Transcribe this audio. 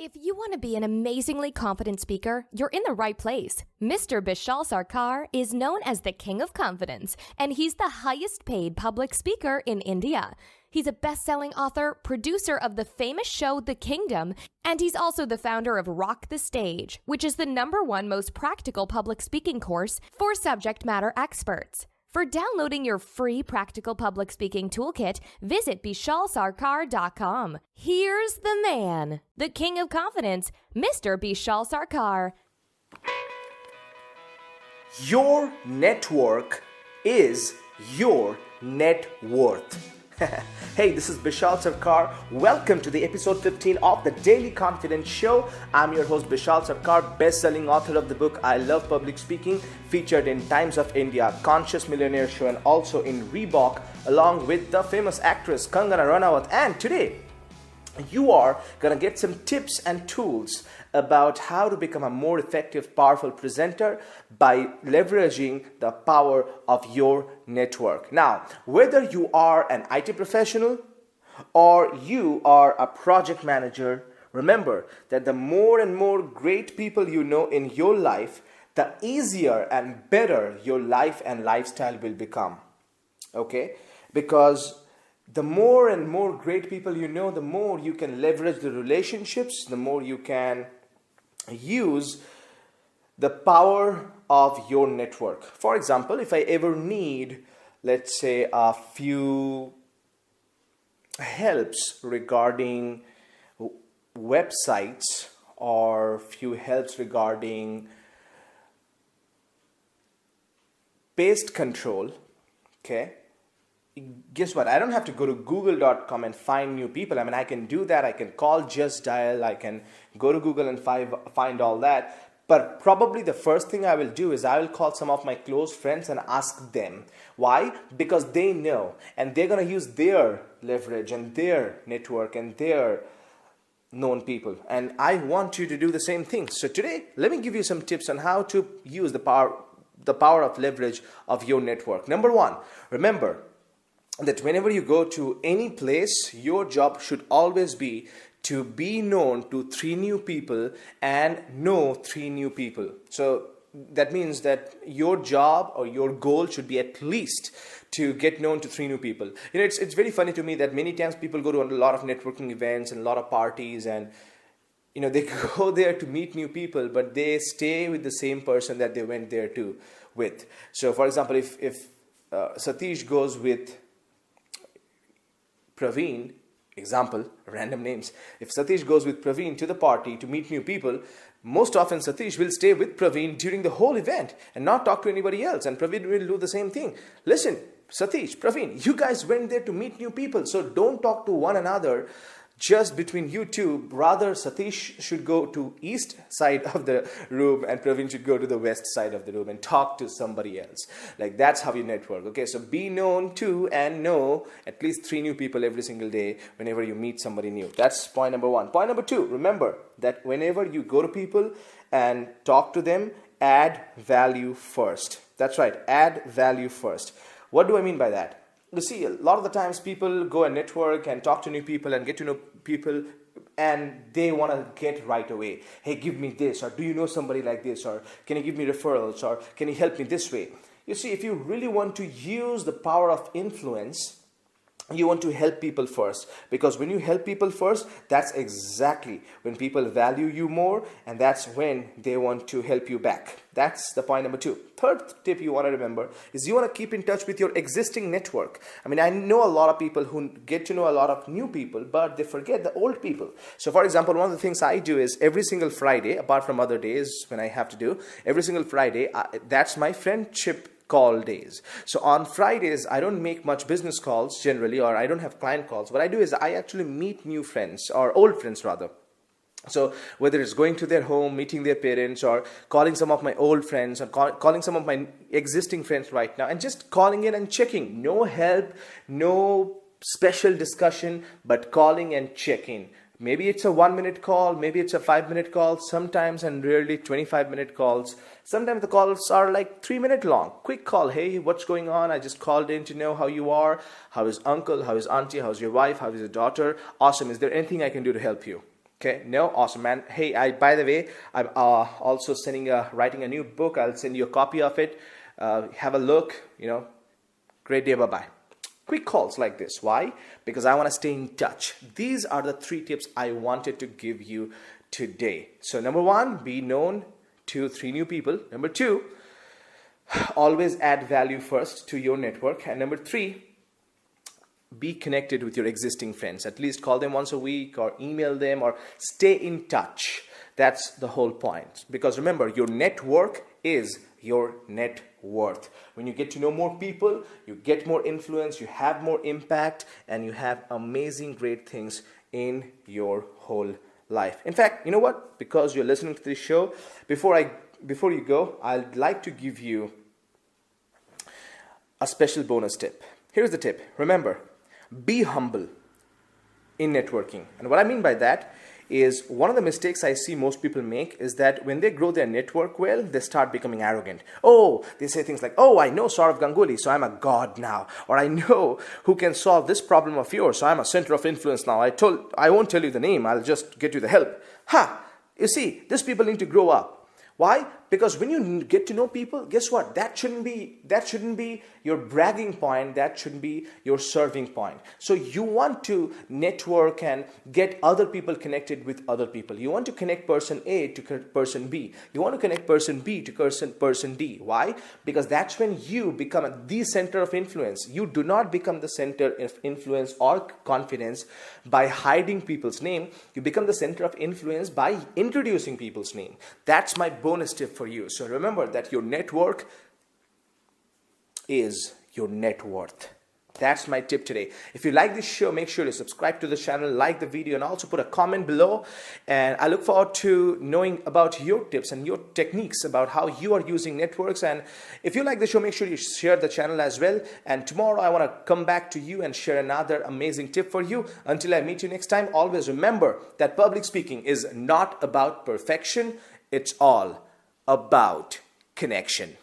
If you want to be an amazingly confident speaker, you're in the right place. Mr. Bishal Sarkar is known as the King of Confidence, and he's the highest paid public speaker in India. He's a best-selling author, producer of the famous show The Kingdom, and he's also the founder of Rock the Stage, which is the #1 most practical public speaking course for subject matter experts. For downloading your free practical public speaking toolkit, visit bishalsarkar.com. Here's the man, the King of Confidence, Mr. Bishal Sarkar. Your network is your net worth. Hey, this is Bishal Sarkar. Welcome to the episode 15 of the Daily Confidence Show. I'm your host Bishal Sarkar, best-selling author of the book I Love Public Speaking, featured in Times of India, Conscious Millionaire Show, and also in Reebok, along with the famous actress Kangana Ranaut. And today, you are going to get some tips and tools about how to become a more effective, powerful presenter by leveraging the power of your network. Now, whether you are an IT professional or you are a project manager, remember that the more and more great people you know in your life, the easier and better your life and lifestyle will become. Okay? Because the more and more great people you know, the more you can leverage the relationships, the more you can use the power of your network. For example, if I ever need, let's say, a few helps regarding websites or few helps regarding pest control, okay? Guess what? I don't have to go to google.com and find new people. I mean, I can do that. I can call Just Dial. I can go to Google and find all that. But probably the first thing I will do is I will call some of my close friends and ask them. Why? Because they know, and they're going to use their leverage and their network and their known people. And I want you to do the same thing. So today, let me give you some tips on how to use the power of leverage of your network. Number one, remember that whenever you go to any place, your job should always be to be known to 3 new people and know 3 new people. So that means that your job or your goal should be at least to get known to 3 new people. You know, it's very funny to me that many times people go to a lot of networking events and a lot of parties, and you know, they go there to meet new people, but they stay with the same person that they went there to with. So for example, if Satish goes with Praveen, example, random names. If Satish goes with Praveen to the party to meet new people, most often Satish will stay with Praveen during the whole event and not talk to anybody else. And Praveen will do the same thing. Listen, Satish, Praveen, you guys went there to meet new people, so don't talk to one another just between you two. Rather, Satish should go to east side of the room and Praveen should go to the west side of the room and talk to somebody else. Like, that's how you network. Okay, so be known to and know at least 3 new people every single day whenever you meet somebody new. That's point number 1. Point number 2, remember that whenever you go to people and talk to them, add value first. That's right, add value first. What do I mean by that? You see, a lot of the times people go and network and talk to new people and get to know people, and they want to get right away. Hey, give me this, or do you know somebody like this, or can you give me referrals, or can you help me this way? You see, if you really want to use the power of influence, you want to help people first, because when you help people first, that's exactly when people value you more, and that's when they want to help you back. That's the point number 2. Third tip you want to remember is you want to keep in touch with your existing network. I mean, I know a lot of people who get to know a lot of new people, but they forget the old people. So for example, one of the things I do is every single Friday, apart from other days when I have to do, every single Friday, that's my friendship call days. So on Fridays, I don't make much business calls generally, or I don't have client calls. What I do is I actually meet new friends, or old friends rather. So whether it's going to their home, meeting their parents, or calling some of my old friends, or calling some of my existing friends right now, and just calling in and checking. No help, no special discussion, but calling and checking. Maybe it's a 1-minute call, maybe it's a 5-minute call, sometimes and rarely 25-minute calls. Sometimes the calls are like 3-minute long. Quick call, hey, what's going on? I just called in to know how you are. How is uncle? How is auntie? How's your wife? How is your daughter? Awesome. Is there anything I can do to help you? Okay, no, awesome, man. Hey, by the way, I'm also writing a new book. I'll send you a copy of it. Have a look. Great day. Bye bye. Quick calls like this. Why? Because I want to stay in touch. These are the 3 tips I wanted to give you today. So number 1, be known to 3 new people. Number 2, always add value first to your network. And number 3, be connected with your existing friends. At least call them once a week or email them or stay in touch. That's the whole point. Because remember, your network is your net worth. When you get to know more people, you get more influence, you have more impact, and you have amazing, great things in your whole life. In fact, you know what? Because you're listening to this show, before you go, I'd like to give you a special bonus tip. Here's the tip. Remember, be humble in networking. And what I mean by that is, one of the mistakes I see most people make is that when they grow their network well, they start becoming arrogant. Oh, they say things like, oh, I know Saurav Ganguly, so I'm a god now. Or I know who can solve this problem of yours, so I'm a center of influence now. I won't tell you the name, I'll just get you the help. You see, these people need to grow up. Why? Because when you get to know people, guess what? That shouldn't be your bragging point. That shouldn't be your serving point. So you want to network and get other people connected with other people. You want to connect person A to person B. You want to connect person B to person D. Why? Because that's when you become the center of influence. You do not become the center of influence or confidence by hiding people's name. You become the center of influence by introducing people's name. That's my bonus tip for you. So remember that your network is your net worth. That's my tip today. If you like this show, make sure to subscribe to the channel, like the video, and also put a comment below. And I look forward to knowing about your tips and your techniques about how you are using networks. And if you like the show, make sure you share the channel as well. And tomorrow I want to come back to you and share another amazing tip for you. Until I meet you next time, always remember that public speaking is not about perfection. It's all about connection.